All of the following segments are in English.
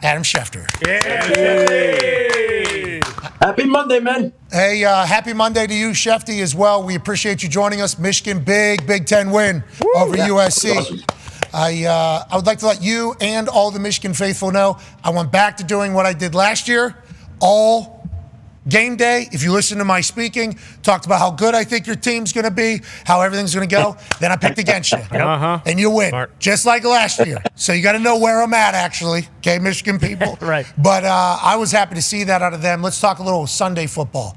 Adam Schefter. Hey. Happy Monday, man. Hey, happy Monday to you, Schefty, as well. We appreciate you joining us. Michigan, Big Ten win over USC. Awesome. I would like to let you and all the Michigan faithful know I went back to doing what I did last year, all game day. If you listen to my speaking, talked about how good I think your team's going to be, how everything's going to go. Then I picked against you. And you win, just like last year. So you got to know where I'm at, actually. Okay, Michigan people. Right. But I was happy to see that out of them. Let's talk a little Sunday football.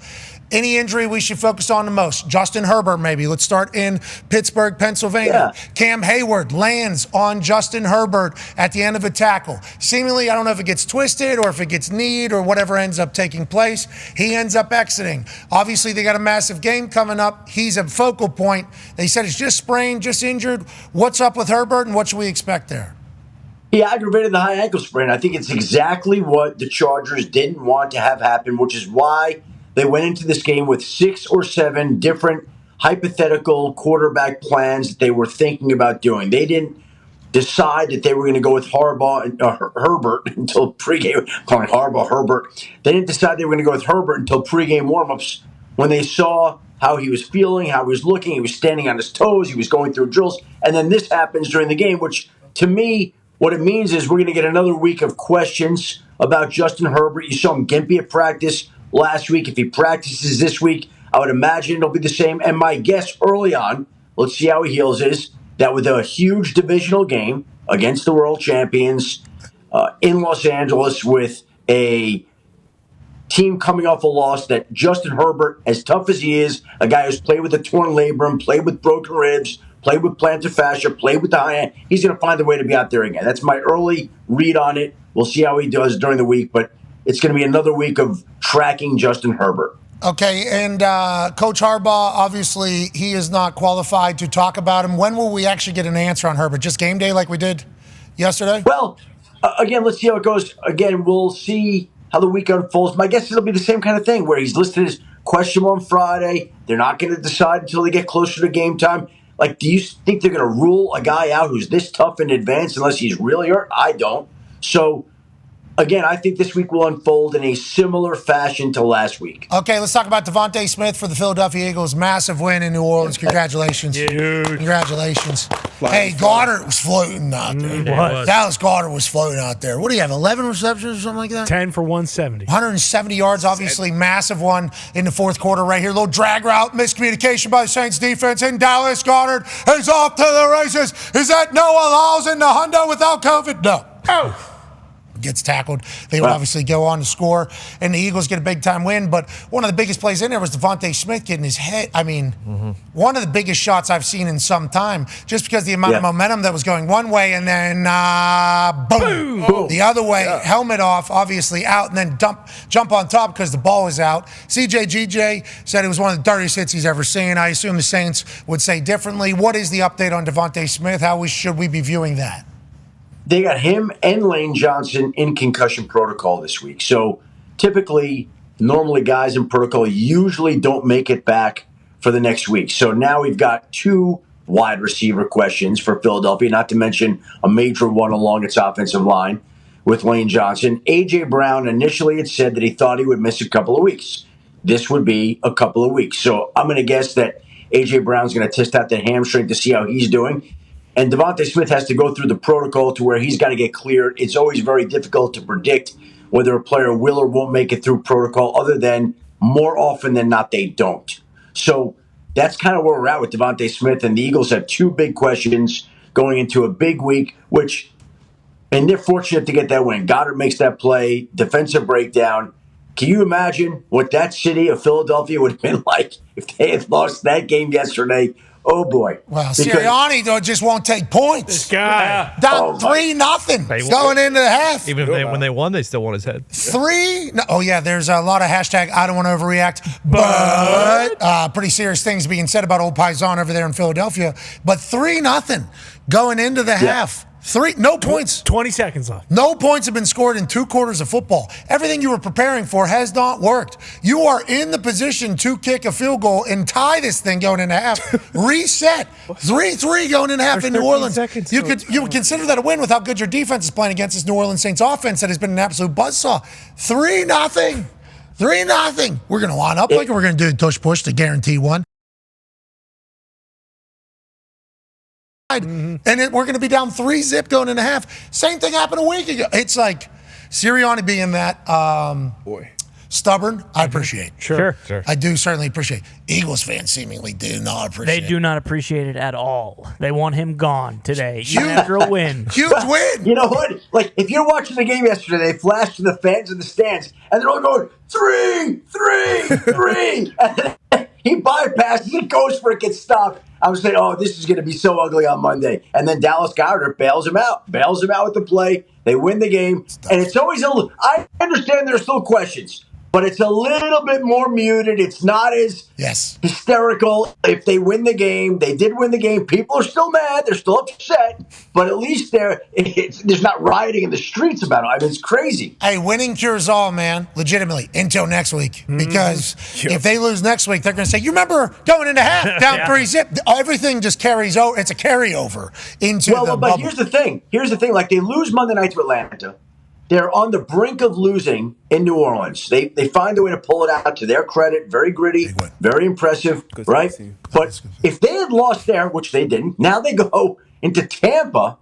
Any injury we should focus on the most? Justin Herbert, maybe. Let's start in Pittsburgh, Pennsylvania. Yeah. Cam Hayward lands on Justin Herbert at the end of a tackle. Seemingly, I don't know if it gets twisted or if it gets kneed or whatever ends up taking place. He ends up exiting. Obviously, they got a massive game coming up. He's a focal point. They said it's just sprained, just injured. What's up with Herbert and what should we expect there? He aggravated the high ankle sprain. I think it's exactly what the Chargers didn't want to have happen, which is why they went into this game with 6 or 7 different hypothetical quarterback plans that they were thinking about doing. They didn't decide that they were going to go with Herbert until pregame. I'm calling Harbaugh Herbert. They didn't decide they were going to go with Herbert until pregame warmups when they saw how he was feeling, how he was looking. He was standing on his toes. He was going through drills. And then this happens during the game, which to me, what it means is we're going to get another week of questions about Justin Herbert. You saw him gimpy at practice last week. If he practices this week, I would imagine it'll be the same. And my guess early on, let's see how he heals, is that with a huge divisional game against the world champions in Los Angeles with a team coming off a loss, that Justin Herbert, as tough as he is, a guy who's played with a torn labrum, played with broken ribs, played with plantar fascia, played with the high end, he's going to find a way to be out there again. That's my early read on it. We'll see how he does during the week, but it's going to be another week of tracking Justin Herbert. Okay, and Coach Harbaugh, obviously, he is not qualified to talk about him. When will we actually get an answer on Herbert? Just game day like we did yesterday? Well, again, let's see how it goes. Again, we'll see how the week unfolds. My guess it'll be the same kind of thing where he's listed as questionable on Friday. They're not going to decide until they get closer to game time. Like, do you think they're going to rule a guy out who's this tough in advance unless he's really hurt? I don't. So, again, I think this week will unfold in a similar fashion to last week. Okay, let's talk about DeVonta Smith for the Philadelphia Eagles. Massive win in New Orleans. Congratulations. Congratulations. Hey, Goddard was floating out there. Dallas Goddard was floating out there. What do you have, 11 receptions or something like that? 10 for 170. 170 yards, obviously massive one in the fourth quarter right here. Little drag route, miscommunication by the Saints defense, and Dallas Goddard is off to the races. Is that Noah Lyles in the hundo without COVID? No. Oh. Gets tackled. They would obviously go on to score, and the Eagles get a big-time win. But one of the biggest plays in there was DeVonta Smith getting his head. I mean, one of the biggest shots I've seen in some time, just because the amount of momentum that was going one way and then boom, the other way, helmet off, obviously out, and then jump on top because the ball was out. CJ said it was one of the dirtiest hits he's ever seen. I assume the Saints would say differently. What is the update on DeVonta Smith? How should we be viewing that? They got him and Lane Johnson in concussion protocol this week. So typically, normally guys in protocol usually don't make it back for the next week. So now we've got 2 wide receiver questions for Philadelphia, not to mention a major one along its offensive line with Lane Johnson. A.J. Brown initially had said that he thought he would miss a couple of weeks. This would be a couple of weeks. So I'm going to guess that A.J. Brown's going to test out the hamstring to see how he's doing. And DeVonta Smith has to go through the protocol to where he's got to get cleared. It's always very difficult to predict whether a player will or won't make it through protocol, other than more often than not, they don't. So that's kind of where we're at with DeVonta Smith. And the Eagles have 2 big questions going into a big week, and they're fortunate to get that win. Goddard makes that play, defensive breakdown. Can you imagine what that city of Philadelphia would have been like if they had lost that game yesterday? Oh, boy. Well, Sirianni, though, just won't take points. This guy. Down 3-0 going into the half. Even when they won, they still want his head. 3? No, oh, yeah, there's a lot of hashtag I don't want to overreact, but pretty serious things being said about old Paisan over there in Philadelphia. But 3-0 going into the half. No points. 20 seconds left. No points have been scored in 2 quarters of football. Everything you were preparing for has not worked. You are in the position to kick a field goal and tie this thing going into half. Reset. 3-3 going into half in New Orleans. You would consider that a win with how good your defense is playing against this New Orleans Saints offense that has been an absolute buzzsaw. 3-0. 3-0. We're going to line up like we're going to do a tush push to guarantee one. And we're going to be down 3-0 going into half. Same thing happened a week ago. It's like Sirianni being that stubborn. I appreciate. Sure. I do certainly appreciate. Eagles fans seemingly do not appreciate. They do not appreciate it at all. They want him gone today, even after a win. Huge win. You know what? Like, if you're watching the game yesterday, they flashed to the fans in the stands, and they're all going, 3, 3, 3. And he bypasses it, goes for it, gets stopped. I was saying, oh, this is going to be so ugly on Monday. And then Dallas Goedert bails him out with the play. They win the game. And it's always I understand there's still questions, but it's a little bit more muted. It's not as hysterical. If they win the game, they did win the game. People are still mad. They're still upset. But at least there's not rioting in the streets about it. I mean, it's crazy. Hey, winning cures all, man. Legitimately. Until next week. Because if they lose next week, they're going to say, you remember going into half, down 3-0. Everything just carries over. It's a carryover into the bubble. But here's the thing. Like, they lose Monday night to Atlanta. They're on the brink of losing in New Orleans. They find a way to pull it out, to their credit. Very gritty, very impressive, right? But if they had lost there, which they didn't, now they go into Tampa,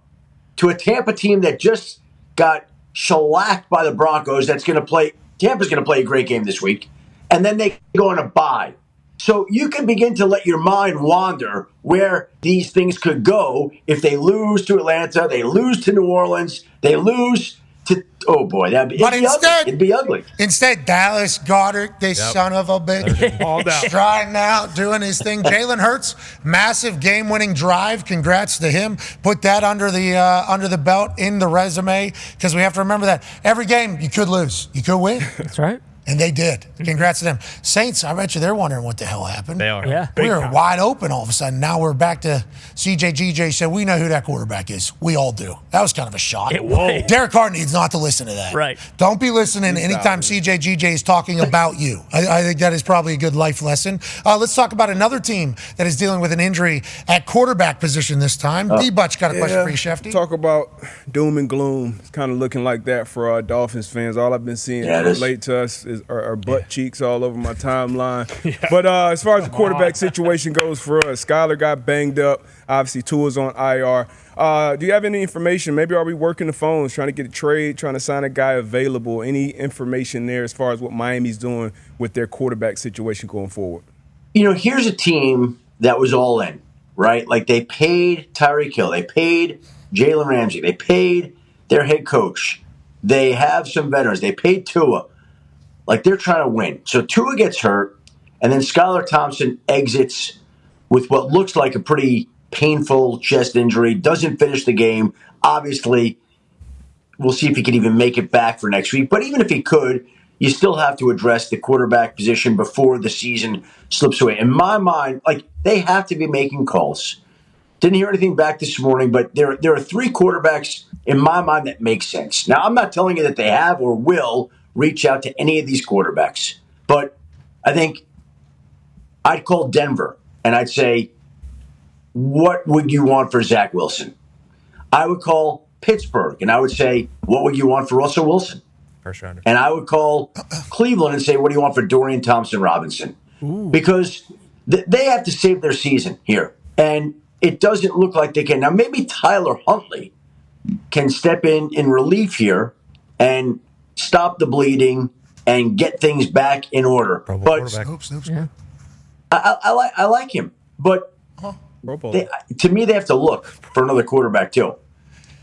to a Tampa team that just got shellacked by the Broncos. Tampa's going to play a great game this week. And then they go on a bye. So you can begin to let your mind wander where these things could go if they lose to Atlanta, they lose to New Orleans, they lose to, oh boy, it'd be ugly. Instead, Dallas Goedert, this son of a bitch, all down, striding out, doing his thing. Jalen Hurts, massive game-winning drive. Congrats to him. Put that under the belt in the resume, because we have to remember that every game you could lose, you could win. That's right. And they did. Congrats to them. Saints, I bet you they're wondering what the hell happened. They are. Yeah. We were wide open all of a sudden. Now we're back to CJGJ said, we know who that quarterback is. We all do. That was kind of a shock. Derek Carr needs not to listen to that. Right. Don't be listening anytime CJGJ is talking about you. I think that is probably a good life lesson. Let's talk about another team that is dealing with an injury at quarterback position this time. D-Butch got a question for you, Schefter. Talk about doom and gloom. It's kind of looking like that for Dolphins fans. All I've been seeing relate to us are butt cheeks all over my timeline. But as far as the quarterback situation goes for us, Skyler got banged up. Obviously, Tua's on IR. Do you have any information? Maybe are we working the phones, trying to get a trade, trying to sign a guy available? Any information there as far as what Miami's doing with their quarterback situation going forward? You know, here's a team that was all in, right? Like, they paid Tyreek Hill. They paid Jalen Ramsey. They paid their head coach. They have some veterans. They paid Tua. Like, they're trying to win. So Tua gets hurt, and then Skylar Thompson exits with what looks like a pretty painful chest injury, doesn't finish the game. Obviously, we'll see if he can even make it back for next week. But even if he could, you still have to address the quarterback position before the season slips away. In my mind, like, they have to be making calls. Didn't hear anything back this morning, but there are 3 quarterbacks in my mind that make sense. Now, I'm not telling you that they have or will reach out to any of these quarterbacks. But I think I'd call Denver and I'd say, what would you want for Zach Wilson? I would call Pittsburgh and I would say, what would you want for Russell Wilson? First rounder. And I would call Cleveland and say, what do you want for Dorian Thompson-Robinson? Because they have to save their season here. And it doesn't look like they can. Now, maybe Tyler Huntley can step in relief here and stop the bleeding and get things back in order. But I like him. But to me, they have to look for another quarterback too.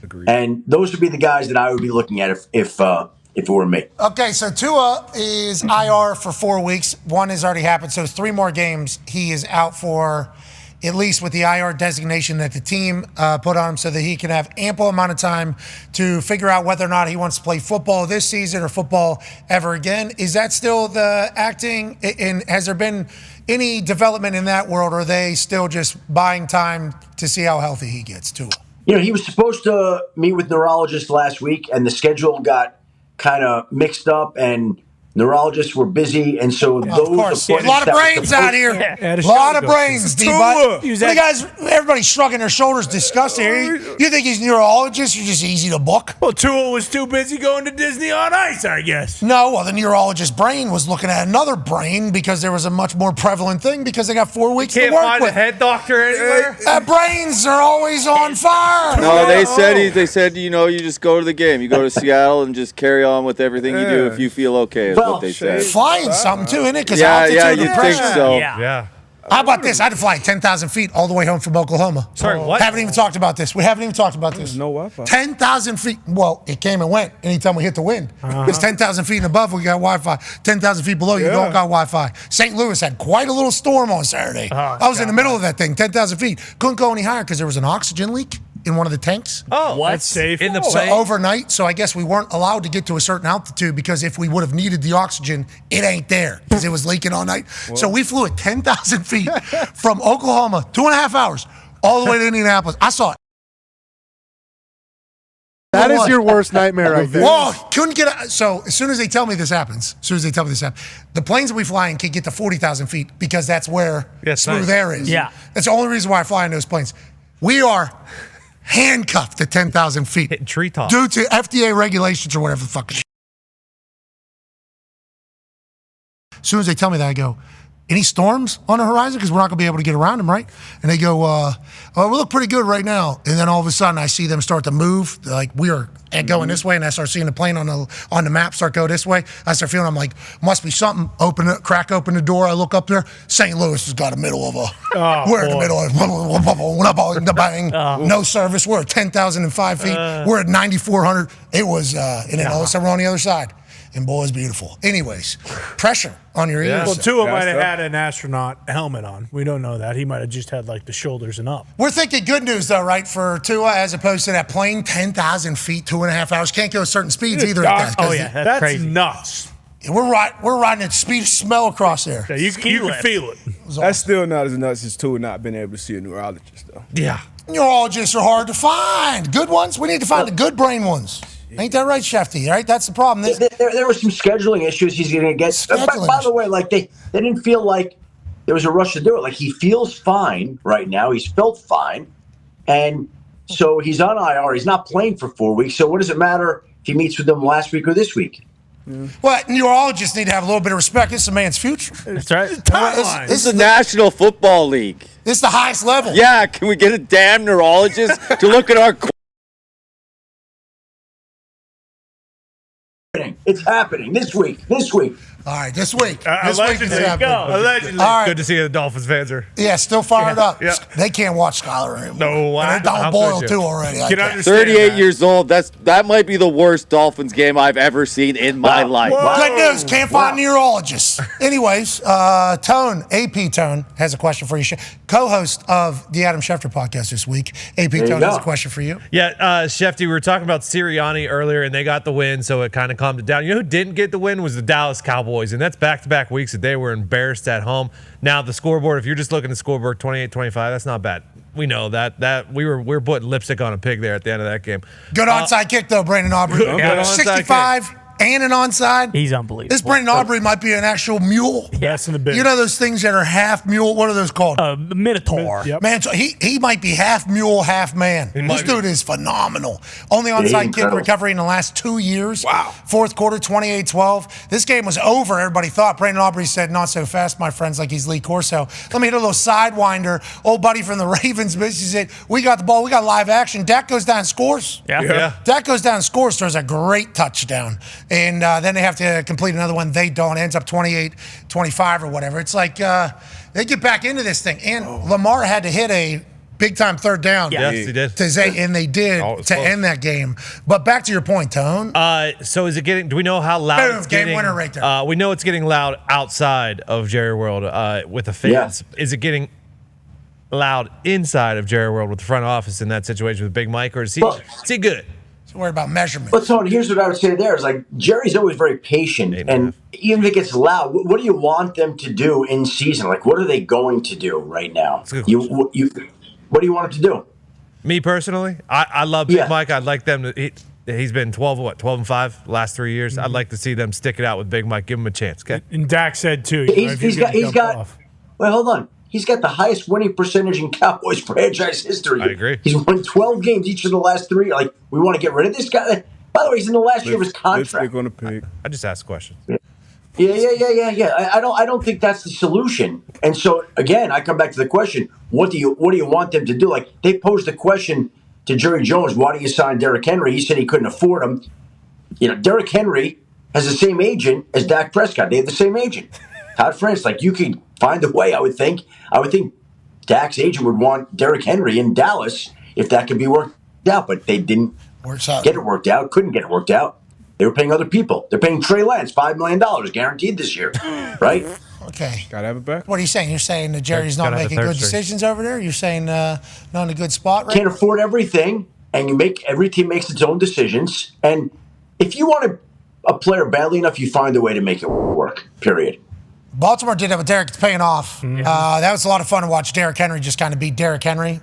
Agreed. And those would be the guys that I would be looking at if it were me. Okay, so Tua is IR for 4 weeks. 1 has already happened, so it's 3 more games he is out for, at least with the IR designation that the team put on him, so that he can have ample amount of time to figure out whether or not he wants to play football this season or football ever again. Is that still the acting? And has there been any development in that world, or are they still just buying time to see how healthy he gets, Tua? He was supposed to meet with neurologists last week, and the schedule got kind of mixed up, and neurologists were busy, and so those appointments. A lot of brains out here. A lot of brains, D-Butt. You guys, everybody's shrugging their shoulders disgusted here. You think he's a neurologist? You're just easy to book. Well, Tua was too busy going to Disney on Ice, I guess. No, well, the neurologist's brain was looking at another brain because there was a much more prevalent thing because they got 4 weeks to work with. Can't find a head doctor anywhere? Brains are always on fire. No, they said you just go to the game. You go to Seattle and just carry on with everything you do if you feel okay. What they said. Flying something too, isn't it? Because you think so. Yeah. How about this? I had to fly 10,000 feet all the way home from Oklahoma. Sorry, what? Haven't even talked about this. We haven't even talked about this. No Wi-Fi. 10,000 feet. Well, it came and went anytime we hit the wind. It's 10,000 feet and above, we got Wi-Fi. 10,000 feet below, you don't got Wi-Fi. St. Louis had quite a little storm on Saturday. I was in the middle of that thing, 10,000 feet. Couldn't go any higher because there was an oxygen leak in one of the tanks. Oh, What? That's safe. in the So plane? overnight, so I guess we weren't allowed to get to a certain altitude because if we would have needed the oxygen, it ain't there because it was leaking all night. So we flew at 10,000 feet from Oklahoma, 2.5 hours, all the way to Indianapolis. I saw it. That is your worst nightmare right there. Whoa, couldn't get out. So as soon as they tell me this happens, the planes that we fly in can get to 40,000 feet because that's where smooth air is. Yeah. That's the only reason why I fly in those planes. We are handcuffed at 10,000 feet. Hitting treetops. Due to FDA regulations or whatever the fuck. As soon as they tell me that, I go, any storms on the horizon? Because we're not going to be able to get around them, right? And they go, we look pretty good right now. And then all of a sudden, I see them start to move. Like, we are going this way, and I start seeing the plane on the map start go this way. I start feeling, I'm like, must be something. Crack open the door. I look up there. St. Louis has got a middle of we're in the middle of no service. We're at 10,005 feet. We're at 9,400. It was, and then all of a sudden, we're on the other side. And boy, it's beautiful. Anyways, pressure on your ears. Well, Tua might have had an astronaut helmet on. We don't know that. He might have just had like the shoulders and up. We're thinking good news, though, right, for Tua, as opposed to that plane, 10,000 feet, 2.5 hours. Can't go certain speeds either at that. Oh, yeah, that's crazy. Nuts. We're riding at speed of smell across there. Yeah, you can feel it. That's still not as nuts as Tua not being able to see a neurologist, though. Yeah. Neurologists are hard to find. Good ones? We need to find the good brain ones. Ain't that right, Schefter? Right? That's the problem. There were some scheduling issues he's going to get. By the way, like they didn't feel like there was a rush to do it. Like, he feels fine right now. He's felt fine. And so he's on IR. He's not playing for 4 weeks. So what does it matter if he meets with them last week or this week? Well, neurologists need to have a little bit of respect. This is a man's future. That's right. This is the National Football League. This is the highest level. Yeah, can we get a damn neurologist to look at our... It's happening this week. All right, this week. Allegedly. Allegedly. All right. Good to see the Dolphins fans are. Yeah, still fired up. Yeah. They can't watch Skyler anymore. No, And they're down boiled, too, already. Can understand 38 that. years old. That might be the worst Dolphins game I've ever seen in my life. Good news. Can't find neurologists. Anyways, AP Tone has a question for you. Co-host of the Adam Schefter podcast this week. AP Tone has a question for you. Yeah, Schefter, we were talking about Sirianni earlier, and they got the win, so it kind of calmed it down. You know who didn't get the win was the Dallas Cowboys, and that's back-to-back weeks that they were embarrassed at home. Now, the scoreboard, if you're just looking at the scoreboard, 28-25, that's not bad. We know that we were putting lipstick on a pig there at the end of that game. Good onside kick, though, Brandon Aubrey. Yeah, 65 and an onside. He's unbelievable. This Brandon Aubrey might be an actual mule. Yes, in the big. You know those things that are half mule? What are those called? Minotaur. Yep. Man, so he might be half mule, half man. This dude is phenomenal. Only onside kick recovery in the last 2 years. Wow. Fourth quarter, 28-12. This game was over, everybody thought. Brandon Aubrey said, not so fast, my friends, like he's Lee Corso. Let me hit a little sidewinder. Old buddy from the Ravens, he said, we got the ball, we got live action. Dak goes down and scores. Yeah. Dak goes down and scores, throws a great touchdown. And then they have to complete another one. They don't. Ends up 28-25 or whatever. It's like they get back into this thing. And Lamar had to hit a big-time third down. Yes, he did. And they did to end that game. But back to your point, Tone. So is it getting? Do we know how loud Boom, it's game getting? winner right there. We know it's getting loud outside of Jerry World with the fans. Yeah. Is it getting loud inside of Jerry World with the front office in that situation with Big Mike, or is he good? Worry about measurement. But Tony, here's what I would say there is like Jerry's always very patient, and even if it gets loud, what do you want them to do in season? Like, what are they going to do right now? What do you want them to do? Me personally, I love Big Mike. I'd like them to. He's been 12-5 the last 3 years. I'd like to see them stick it out with Big Mike. Give him a chance. Okay. And Dak said too. He's got. Well, hold on. He's got the highest winning percentage in Cowboys franchise history. I agree. He's won 12 games each of the last 3. Like, we want to get rid of this guy. By the way, he's in the last year of his contract. On the pig. I just asked a question. Yeah. I don't think that's the solution. And so again, I come back to the question: what do you want them to do? Like, they posed the question to Jerry Jones: why do you sign Derrick Henry? He said he couldn't afford him. Derrick Henry has the same agent as Dak Prescott. They have the same agent. Todd France, like, you could find a way. I would think Dak's agent would want Derrick Henry in Dallas if that could be worked out, but they didn't get it worked out. Couldn't get it worked out. They were paying other people. They're paying Trey Lance $5 million guaranteed this year, right? Okay. Gotta have it back. What are you saying? You're saying that Jerry's not making good decisions over there? You're saying not in a good spot right Can't afford everything, and every team makes its own decisions. And if you want a player badly enough, you find a way to make it work, period. Baltimore did it with Derrick. It's paying off. That was a lot of fun to watch Derrick Henry just kind of beat Derrick Henry.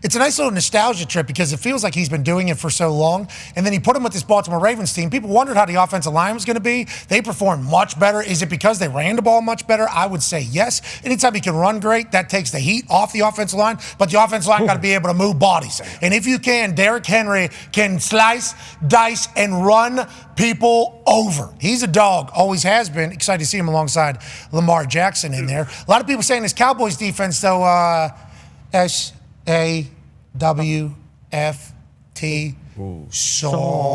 It's a nice little nostalgia trip because it feels like he's been doing it for so long. And then he put him with this Baltimore Ravens team. People wondered how the offensive line was going to be. They performed much better. Is it because they ran the ball much better? I would say yes. Anytime he can run great, that takes the heat off the offensive line. But the offensive line got to be able to move bodies. And if you can, Derrick Henry can slice, dice, and run people over. He's a dog, always has been. Excited to see him alongside Lamar Jackson in there. A lot of people saying this Cowboys defense, though, SAWFT, soft.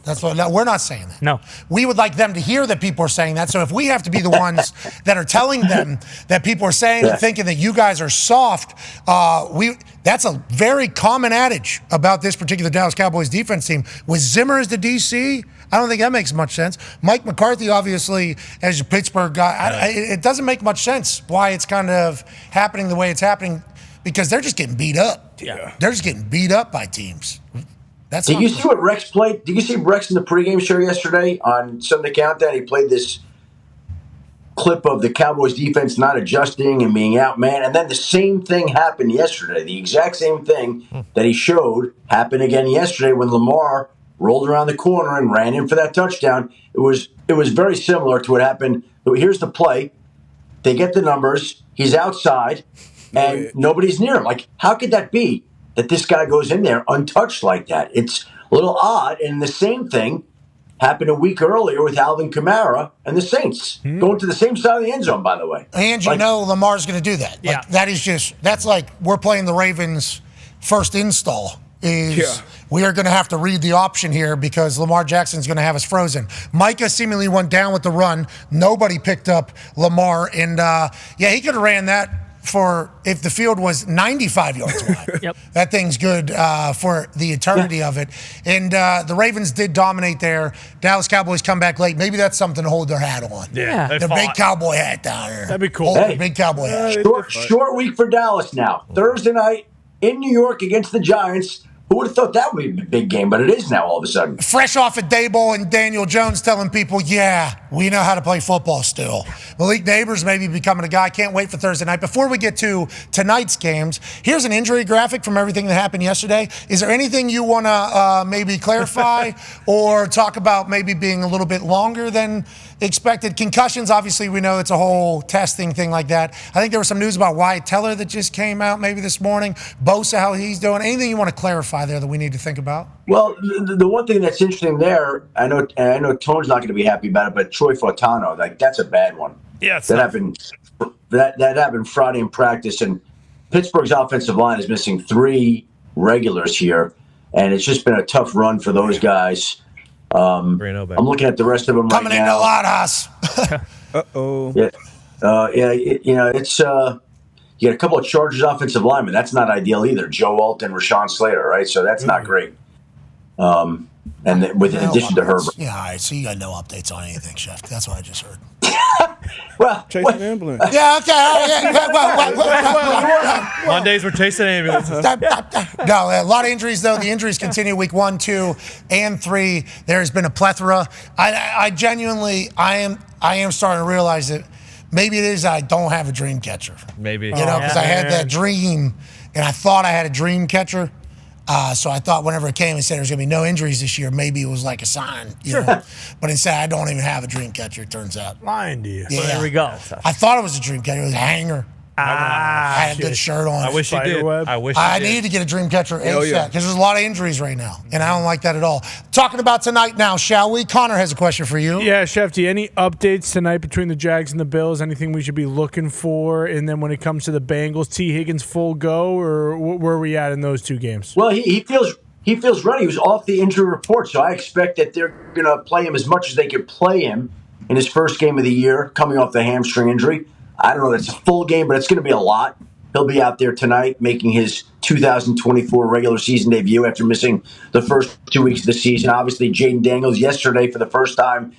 That's what. No, we're not saying that. No. We would like them to hear that people are saying that. So if we have to be the ones that are telling them that people are saying and thinking that you guys are soft, that's a very common adage about this particular Dallas Cowboys defense team. With Zimmer as the DC, I don't think that makes much sense. Mike McCarthy, obviously, as a Pittsburgh guy, it doesn't make much sense why it's kind of happening the way it's happening, because they're just getting beat up. Yeah. They're just getting beat up by teams. Did you see what Rex played? Did you see Rex in the pregame show yesterday on Sunday Countdown? He played this clip of the Cowboys defense not adjusting and being outmanned, and then the same thing happened yesterday. The exact same thing that he showed happened again yesterday when Lamar rolled around the corner and ran in for that touchdown. It was very similar to what happened. Here's the play. They get the numbers. He's outside, and nobody's near him. Like, how could that be that this guy goes in there untouched like that? It's a little odd. And the same thing happened a week earlier with Alvin Kamara and the Saints going to the same side of the end zone, by the way. And Lamar's going to do that. Like, that's like we're playing the Ravens' first install. We are going to have to read the option here because Lamar Jackson's going to have us frozen. Micah seemingly went down with the run. Nobody picked up Lamar. And, he could have ran that if the field was 95 yards wide. Yep. That thing's good for the eternity of it. And the Ravens did dominate there. Dallas Cowboys come back late. Maybe that's something to hold their hat on. Yeah. The big cowboy hat down there. That'd be cool. The big cowboy hat. Short week for Dallas now. Thursday night in New York against the Giants. Who would have thought that would be a big game, but it is now all of a sudden. Fresh off at Daboll and Daniel Jones telling people, we know how to play football still. Malik Neighbors maybe becoming a guy. Can't wait for Thursday night. Before we get to tonight's games, here's an injury graphic from everything that happened yesterday. Is there anything you want to maybe clarify or talk about maybe being a little bit longer than expected? Concussions, obviously, we know it's a whole testing thing like that. I think there was some news about Wyatt Teller that just came out maybe this morning. Bosa, how he's doing. Anything you want to clarify there that we need to think about? Well, the one thing that's interesting there, I know Tone's not going to be happy about it, but Troy Fautano, that's a bad one. Yeah, that happened. That happened Friday in practice, and Pittsburgh's offensive line is missing 3 regulars here, and it's just been a tough run for those guys. I'm looking at the rest of them coming right now. Coming in a lot, Haas. Uh-oh. It's you got a couple of Chargers offensive linemen. That's not ideal either. Joe Alt and Rashawn Slater, right? So that's not great. And in addition to Herbert. Yeah, all right. So you got no updates on anything, Chef. That's what I just heard. Well, chasing ambulance. Yeah, okay. Mondays we're chasing ambulances. No, a lot of injuries, though. The injuries continue week 1, 2, and 3. There's been a plethora. I am starting to realize that Maybe it is I don't have a dream catcher. Maybe. You know, because I had that dream, and I thought I had a dream catcher. So I thought whenever it came and said there's going to be no injuries this year, maybe it was like a sign. You know? But instead, I don't even have a dream catcher, it turns out. Lying to you. Yeah. Well, there we go. I thought it was a dream catcher. It was a hanger. I had a good shirt on. I wish you did. I needed to get a dream catcher ASAP yeah. because there's a lot of injuries right now, and I don't like that at all. Talking about tonight now, shall we? Connor has a question for you. Yeah, Schefter, any updates tonight between the Jags and the Bills? Anything we should be looking for? And then when it comes to the Bengals, T. Higgins full go, or where are we at in those two games? Well, he feels ready. He was off the injury report, so I expect that they're going to play him as much as they could play him in his first game of the year, coming off the hamstring injury. I don't know if it's a full game, but it's going to be a lot. He'll be out there tonight making his 2024 regular season debut after missing the first 2 weeks of the season. Obviously, Jaden Daniels yesterday for the first time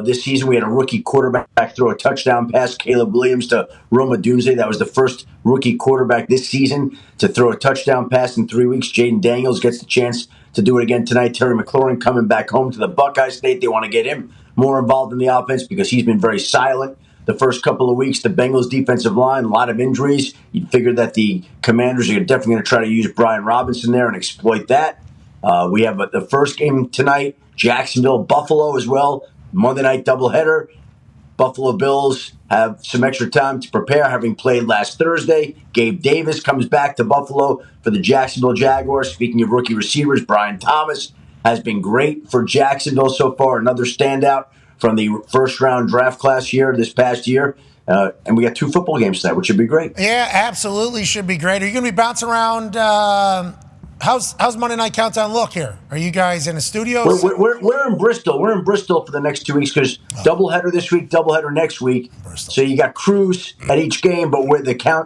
this season. We had a rookie quarterback throw a touchdown pass, Caleb Williams to Roma Dunze. That was the first rookie quarterback this season to throw a touchdown pass in 3 weeks. Jaden Daniels gets the chance to do it again tonight. Terry McLaurin coming back home to the Buckeye State. They want to get him more involved in the offense because he's been very silent the first couple of weeks. The Bengals defensive line, a lot of injuries. You'd figure that the Commanders are definitely going to try to use Brian Robinson there and exploit that. We have the first game tonight, Jacksonville, Buffalo as well. Monday night doubleheader. Buffalo Bills have some extra time to prepare, having played last Thursday. Gabe Davis comes back to Buffalo for the Jacksonville Jaguars. Speaking of rookie receivers, Brian Thomas has been great for Jacksonville so far. Another standout from the first-round draft class here this past year. And we got 2 football games tonight, which should be great. Yeah, absolutely should be great. Are you going to be bouncing around? How's Monday Night Countdown look here? Are you guys in the studio? We're in Bristol. We're in Bristol for the next 2 weeks because doubleheader this week, doubleheader next week. Bristol. So you got crews at each game, but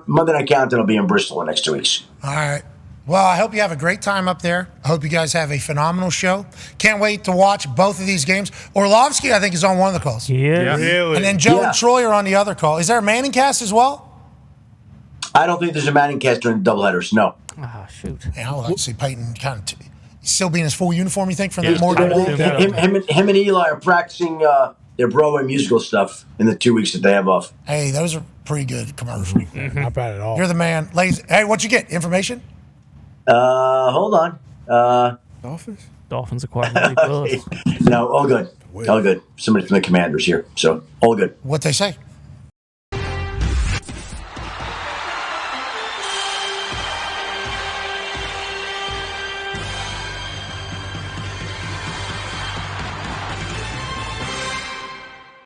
Monday Night Countdown will be in Bristol the next 2 weeks. All right. Well, I hope you have a great time up there. I hope you guys have a phenomenal show. Can't wait to watch both of these games. Orlovsky, I think, is on one of the calls. Yeah. Really? And then Joe and Troy are on the other call. Is there a Manning cast as well? I don't think there's a Manning cast during the doubleheaders, no. Ah, shoot. Yeah, I would like to see Peyton kind of still be in his full uniform, you think, from the Morgan? Him and Eli are practicing their Broadway musical stuff in the 2 weeks that they have off. Hey, those are pretty good commercials. Not bad at all. You're the man. Ladies, hey, what'd you get? Information? Hold on. Dolphins acquired Malik Willis. No, all good. All good. Somebody from the Commanders here, so all good. What'd they say?